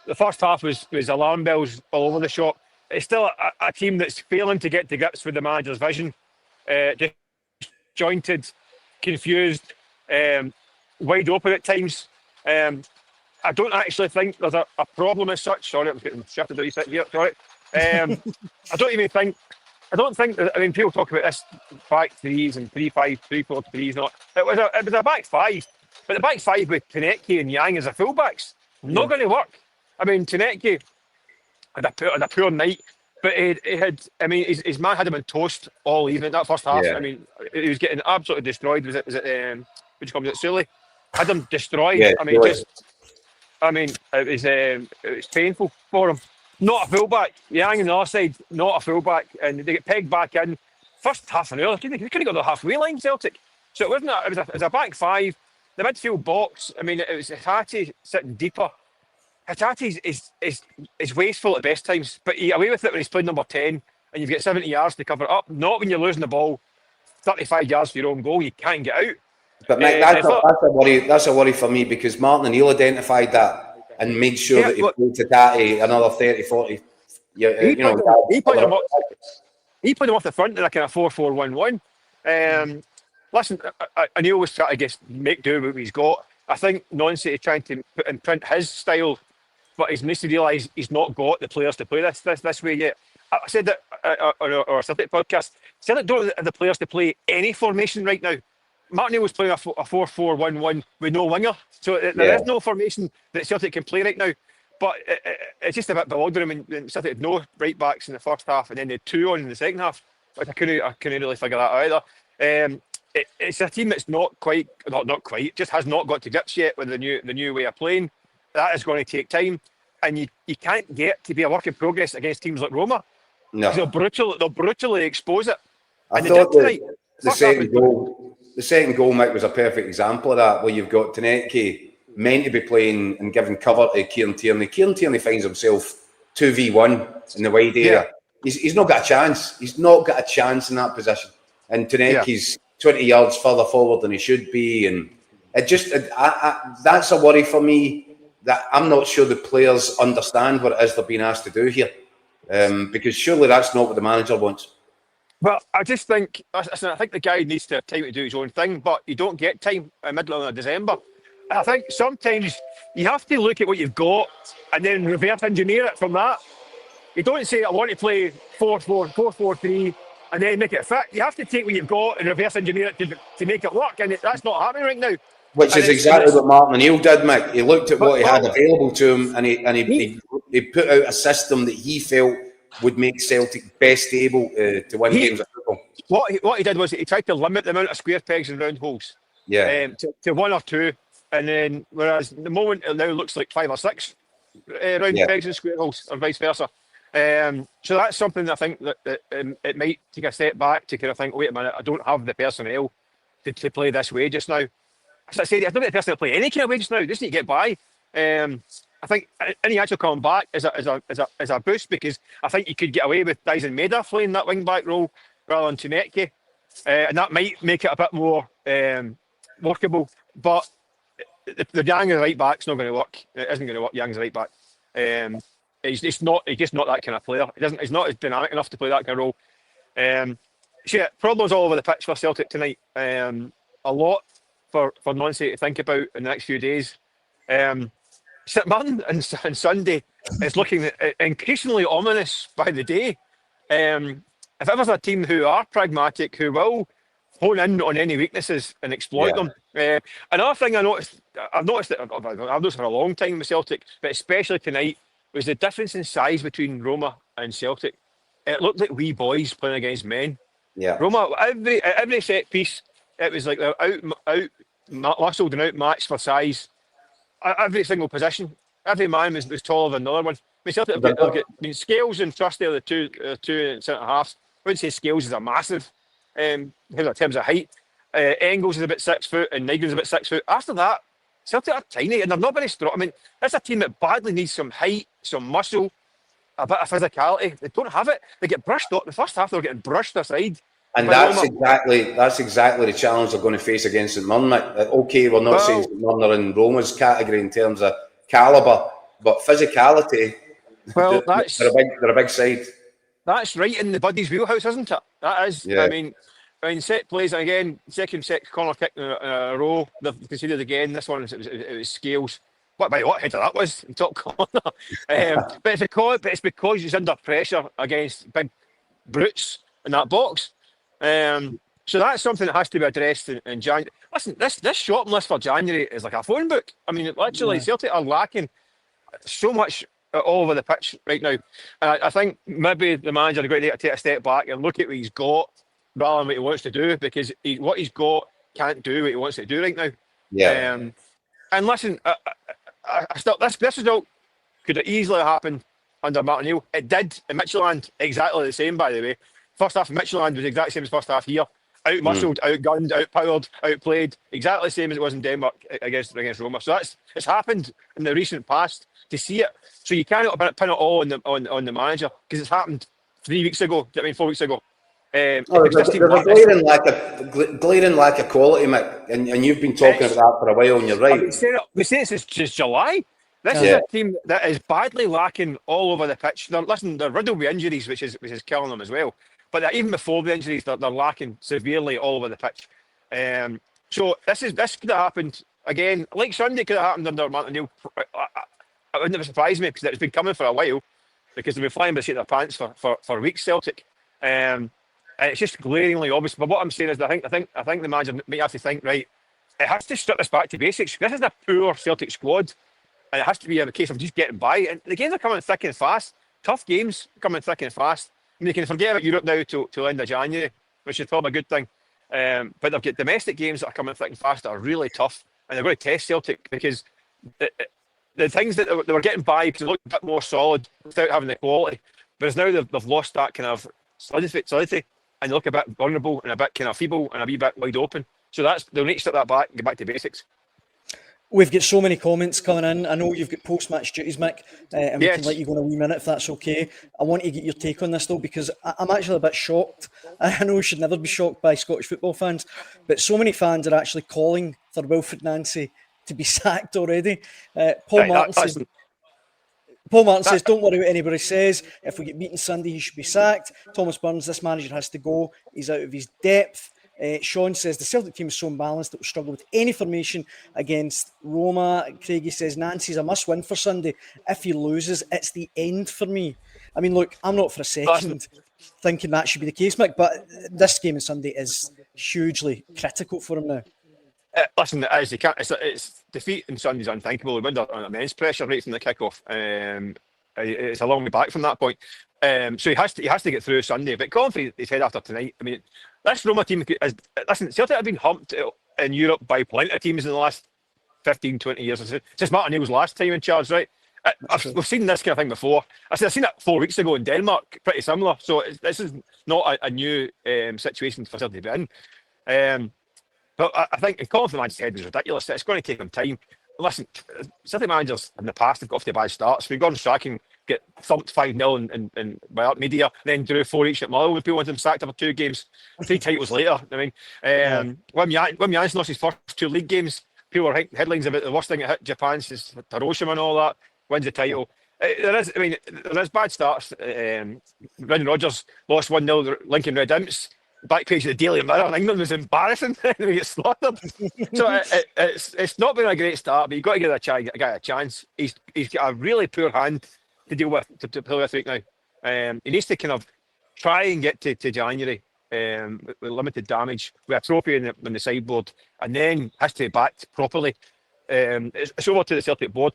The first half was alarm bells all over the shop. It's still a team that's failing to get to grips with the manager's vision. Disjointed, confused, wide open at times. I don't actually think there's a problem as such. Sorry, I'm getting shifted a wee bit here. Sorry. I don't think. I mean, people talk about this back threes and 3-5, 3-4-3s. Not. It was a back five, but the back five with Tanecki and Yang as a fullbacks not going to work. I mean, Tanecki had a poor night, but he had. I mean, his man had him on toast all evening that first half. Yeah. I mean, he was getting absolutely destroyed. Was it? What do you call it? Sully had him destroyed. Yeah, I mean, it was painful for him. Not a fullback. Yang on the other side, not a fullback, and they get pegged back in. First half an hour, they couldn't got the halfway line, Celtic. So it wasn't. It was a back five. The midfield box. I mean, it was Hatate sitting deeper. Hatate is wasteful at best times, but he's away with it when he's playing number 10, and you've got 70 yards to cover it up. Not when you're losing the ball 35 yards for your own goal. You can't get out. But Mick, that's a worry. That's a worry for me because Martin O'Neill identified that and made sure that he played to Tati another 30, 40. He played him off the front in a kind of 4-4-1-1. Listen, O'Neill was trying to make do with what he's got. I think Nancy is trying to imprint his style, but he needs to realise he's not got the players to play this way yet. I said that on our Celtic podcast. Celtic don't have the players to play any formation right now. Martin was playing a 4-4-1-1 with no winger. So there is no formation that Celtic can play right now. But it's just a bit bewildering when Celtic had no right backs in the first half and then they had two on in the second half. But I couldn't really figure that out either. It's a team that's not quite, just has not got to grips yet with the new way of playing. That is going to take time. And you can't get to be a work in progress against teams like Roma. No. They'll brutally expose it. I thought the second goal, Mick, was a perfect example of that, where you've got Tanecki meant to be playing and giving cover to Kieran Tierney. Kieran Tierney finds himself 2v1 in the wide area. Yeah. He's not got a chance. He's not got a chance in that position. And Tanecki's 20 yards further forward than he should be. And it just, that's a worry for me, that I'm not sure the players understand what it is they're being asked to do here. Because surely that's not what the manager wants. Well, I just think, I think the guy needs to have time to do his own thing, but you don't get time in the middle of December. I think sometimes you have to look at what you've got and then reverse engineer it from that. You don't say, I want to play 4-4-3 and then make it fit. You have to take what you've got and reverse engineer it to make it work, and that's not happening right now. Which is exactly what Martin O'Neill did, Mick. He looked at what he had available to him and he put out a system that he felt would make Celtic best able to win games of football. What he did was he tried to limit the amount of square pegs and round holes to one or two, and then whereas at the moment it now looks like 5 or 6 round pegs and square holes, or vice versa. So that's something that I think that it might take a step back to kind of think, wait a minute, I don't have the personnel to play this way just now. As I said, I don't get the personnel to play any kind of way just now. Just need to get by. I think any actual coming back is a boost, because I think you could get away with Dyson Maeda playing that wing back role rather than Tanecki, and that might make it a bit more workable. But the Yang as a right back's not going to work. It isn't going to work. Yang as a right back. He's just not that kind of player. He's not as dynamic enough to play that kind of role. Problems all over the pitch for Celtic tonight. A lot for Nancy to think about in the next few days. St Mirren and Sunday is looking increasingly ominous by the day. If it was a team who are pragmatic, who will hone in on any weaknesses and exploit them. Another thing I've noticed for a long time with Celtic, but especially tonight, was the difference in size between Roma and Celtic. It looked like wee boys playing against men. Yeah. Roma, every set piece, it was like they're out muscled and outmatched for size. Every single position, every man was taller than another one. Celtic have got Scales and Trusty are the two centre halves. I wouldn't say Scales is a massive in terms of height. Engels is about 6 foot and Nygren's about 6 foot. After that, Celtic are tiny and they're not very strong. I mean, that's a team that badly needs some height, some muscle, a bit of physicality. They don't have it. They get brushed up. The first half, they're getting brushed aside. And that's exactly the challenge they're going to face against St Mirren. Okay, we're not saying St Mirren are in Roma's category in terms of calibre, but physicality, well, they're a big side. That's right in the Buddies' wheelhouse, isn't it? That is. Yeah. I mean, set plays again. Second set corner kick in a row. They've conceded again. This one it was Scales. What header that was in top corner. But it's because he's under pressure against big brutes in that box. So that's something that has to be addressed in January. Listen, this shopping list for January is like a phone book. I mean, literally, Celtic are lacking so much all over the pitch right now. I think maybe the manager is going to take a step back and look at what he's got rather than what he wants to do, because what he's got can't do what he wants to do right now. Yeah. And listen, this result could have easily happened under Martin O'Neill. It did in Midtjylland, exactly the same, by the way. First half of Midtjylland was the exact same as first half here. Out-muscled, outgunned, outpowered, outplayed, exactly the same as it was in Denmark against Roma. So it's happened in the recent past. To see it, so you cannot pin it all on the manager, because it's happened 4 weeks ago. There's a glaring lack of quality, Mick, and you've been talking about that for a while, and you're right. We say it's just July. This is a team that is badly lacking all over the pitch. They're riddled with injuries, which is killing them as well. But even before the injuries, they're lacking severely all over the pitch. So this could have happened again, like Sunday could have happened under Martin O'Neill. It wouldn't have surprised me, because it's been coming for a while, because they've been flying by the seat of their pants for weeks, Celtic. And it's just glaringly obvious. But what I'm saying is, I think the manager may have to think, right, it has to strip us back to basics. This is a poor Celtic squad, and it has to be a case of just getting by. And the games are coming thick and fast. Tough games coming thick and fast. I mean, they can forget about Europe now till end of January, which is probably a good thing. But they've got domestic games that are coming thick and fast that are really tough, and they're going to test Celtic, because the things that they were getting by because they looked a bit more solid without having the quality. Whereas now they've lost that kind of solidity, and they look a bit vulnerable and a bit kind of feeble and a wee bit wide open. So they'll need to step that back and get back to basics. We've got so many comments coming in. I know you've got post-match duties, Mick, and we can let you go in a wee minute if that's okay. I want to get your take on this, though, because I'm actually a bit shocked. I know we should never be shocked by Scottish football fans, but so many fans are actually calling for Wilfried Nancy to be sacked already. Paul Martin says, don't worry what anybody says. If we get beaten Sunday, he should be sacked. Thomas Burns, this manager has to go. He's out of his depth. Sean says, the Celtic team is so imbalanced that will struggle with any formation against Roma. Craigie says, Nancy's a must-win for Sunday. If he loses, it's the end for me. I mean, look, I'm not for a second thinking that should be the case, Mick, but this game on Sunday is hugely critical for him now. Listen, it's defeat on Sunday's unthinkable. We're under immense pressure right from the kickoff. It's a long way back from that point. So he has to get through Sunday. But confident his head after tonight. I mean, this Roma team Celtic have been humped in Europe by plenty of teams in the last 15, 20 years. Since Martin O'Neill's last time in charge, right? We've seen this kind of thing before. I've seen it 4 weeks ago in Denmark, pretty similar. So this is not a new situation for Celtic to be in. But I think calling for the manager's head is ridiculous. It's going to take him time. Listen, Celtic managers in the past have got off to bad starts. We've gone striking, get thumped 5-0 in by media, then drew 4 each at Motherwell. People wanted him sacked after 2 games, 3 titles later. I mean, Wim Jansen lost his first 2 league games. People were headlines about the worst thing that hit Japan since Hiroshima and all that. Wins the title. There is bad starts. Brendan Rodgers lost 1-0 Lincoln Red Imps. Back page of the Daily Mirror in England was embarrassing. We get slaughtered. So it's not been a great start, but you've got to give a guy a chance. He's got a really poor hand to deal with, to play with right now. He needs to kind of try and get to January with limited damage, with a trophy on the sideboard, and then has to be backed properly. It's over to the Celtic board.